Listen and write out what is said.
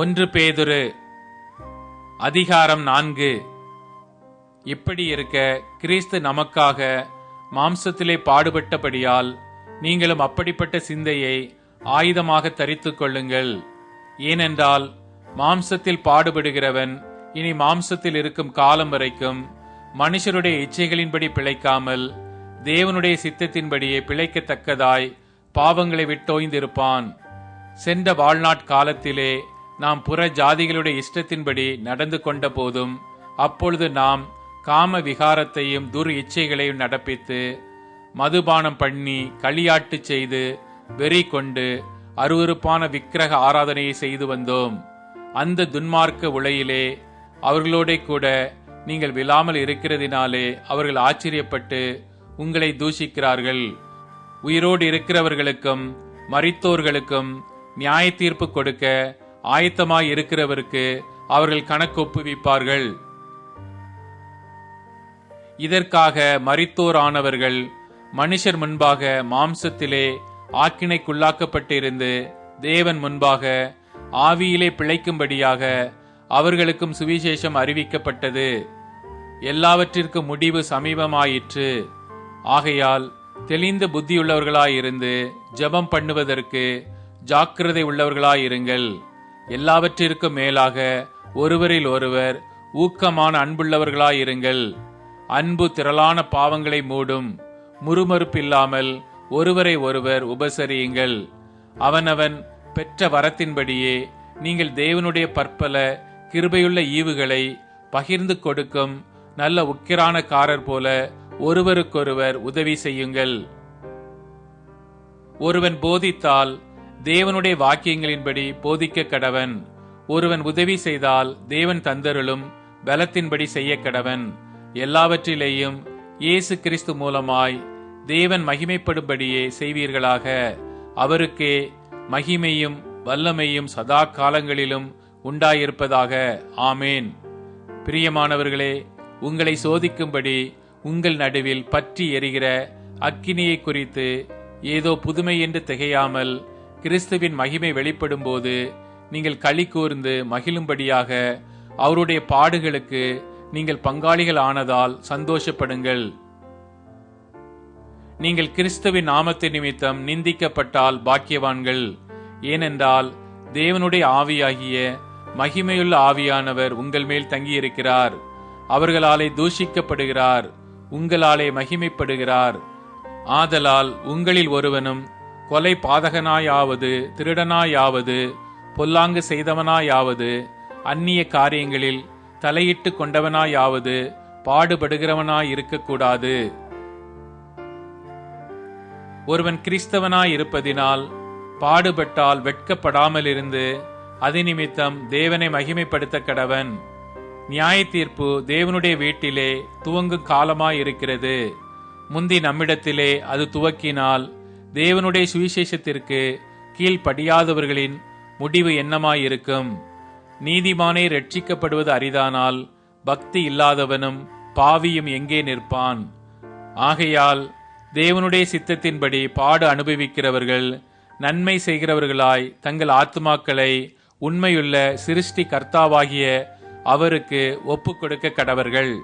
ஒன்று பேதுரு அதிகாரம் 4. இப்படி இருக்க கிறிஸ்து நமக்காக மாம்சத்திலே பாடுபட்டபடியால் நீங்களும் அப்படிப்பட்ட சிந்தையை ஆயுதமாக தரித்துக் கொள்ளுங்கள். ஏனென்றால் மாம்சத்தில் பாடுபடுகிறவன் இனி மாம்சத்தில் இருக்கும் காலம் வரைக்கும் மனுஷருடைய இச்சைகளின்படி பிழைக்காமல் தேவனுடைய சித்தத்தின்படியே பிழைக்கத்தக்கதாய் பாவங்களை விட்டோய்ந்திருப்பான். சென்ற வாழ்நாட் காலத்திலே நாம் புற ஜாதிகளுடைய இஷ்டத்தின்படி நடந்து கொண்ட போதும் அப்பொழுது நாம் காம விகாரத்தையும் துர் இச்சைகளையும் நடப்பித்து மதுபானம் பண்ணி களியாட்டு செய்து வெறி கொண்டு அருவருப்பான விக்கிரக ஆராதனையை செய்து வந்தோம். அந்த துன்மார்க்க உளையிலே அவர்களோட கூட நீங்கள் விழாமல் இருக்கிறதினாலே அவர்கள் ஆச்சரியப்பட்டு உங்களை தூஷிக்கிறார்கள். உயிரோடு இருக்கிறவர்களுக்கும் மரித்தோர்களுக்கும் நியாய தீர்ப்பு கொடுக்க ஆயத்தமாய் இருக்கிறவருக்கு அவர்கள் கணக்கொப்புவிப்பார்கள். இதற்காக மரித்தோரானவர்கள் மனுஷர் முன்பாக மாம்சத்திலே ஆக்கினைக்குள்ளாக்கப்பட்டிருந்து தேவன் முன்பாக ஆவியிலே பிழைக்கும்படியாக அவர்களுக்கும் சுவிசேஷம் அறிவிக்கப்பட்டது. எல்லாவற்றிற்கும் முடிவு சமீபமாயிற்று. ஆகையால் தெளிந்த புத்தியுள்ளவர்களாயிருந்து ஜெபம் பண்ணுவதற்கு ஜாக்கிரதை உள்ளவர்களாயிருங்கள். எல்லாவற்றிற்கும் மேலாக ஒருவரில் ஒருவர் ஊக்கமான அன்புள்ளவர்களாயிருங்கள். அன்பு திரளான பாவங்களை மூடும். முறுமறுப்பில்லாமல் ஒருவரை ஒருவர் உபசரியுங்கள். அவனவன் பெற்ற வரத்தின்படியே நீங்கள் தேவனுடைய பற்பல கிருபையுள்ள ஈவுகளை பகிர்ந்து கொடுக்கும் நல்ல உக்கிரானக்காரர் போல ஒருவருக்கொருவர் உதவி செய்யுங்கள். ஒருவன் போதித்தால் தேவனுடைய வாக்கியங்களின்படி போதிக்க கடவன். ஒருவன் உதவி செய்தால் தேவன் தந்தருளும் பலத்தின்படி செய்ய கடவன். எல்லாவற்றிலேயும் இயேசு கிறிஸ்து மூலமாய் தேவன் மகிமைப்படும்படியே செய்வீர்களாக. அவருக்கே மகிமையும் வல்லமையும் சதா காலங்களிலும் உண்டாயிருப்பதாக. ஆமேன். பிரியமானவர்களே, உங்களை சோதிக்கும்படி உங்கள் நடுவில் பற்றி எரிகிற அக்கினியை குறித்து ஏதோ புதுமை என்று திகையாமல் கிறிஸ்துவின் மகிமை வெளிப்படும் போது நீங்கள் களி கூர்ந்து மகிழும்படியாக அவருடைய பாடுகளுக்கு நீங்கள் பங்காளிகள் ஆனதால் சந்தோஷப்படுங்கள். நீங்கள் கிறிஸ்துவின் நாமத்தின் நிமித்தம் நிந்திக்கப்பட்டால் பாக்கியவான்கள். ஏனென்றால் தேவனுடைய ஆவியாகிய மகிமையுள்ள ஆவியானவர் உங்கள் மேல் தங்கியிருக்கிறார். அவர்களாலே தூஷிக்கப்படுகிறார், உங்களாலே மகிமைப்படுகிறார். ஆதலால் உங்களில் ஒருவனும் கொலை பாதகனாயாவது திருடனாயாவது பொல்லாங்கு செய்தவனாயாவது அந்நிய காரியங்களில் தலையிட்டு கொண்டவனாயாவது பாடுபடுகிறவனாயிருக்கக்கூடாது. ஒருவன் கிறிஸ்தவனாயிருப்பதினால் பாடுபட்டால் வெட்கப்படாமல் இருந்து அது நிமித்தம் தேவனை மகிமைப்படுத்த கடவன். நியாய தீர்ப்பு தேவனுடைய வீட்டிலே துவங்கும் காலமாயிருக்கிறது. முந்தி நம்மிடத்திலே அது துவக்கினால் தேவனுடைய சுவிசேஷத்திற்கு கீழ்ப்படியாதவர்களின் முடிவு என்னமாயிருக்கும்? நீதிமானே ரட்சிக்கப்படுவது அரிதானால் பக்தி இல்லாதவனும் பாவியும் எங்கே நிற்பான்? ஆகையால் தேவனுடைய சித்தத்தின்படி பாடு அனுபவிக்கிறவர்கள் நன்மை செய்கிறவர்களாய் தங்கள் ஆத்துமாக்களை உண்மையுள்ள சிருஷ்டி கர்த்தாவாகிய அவருக்கு ஒப்புக் கொடுக்க கடவர்கள்.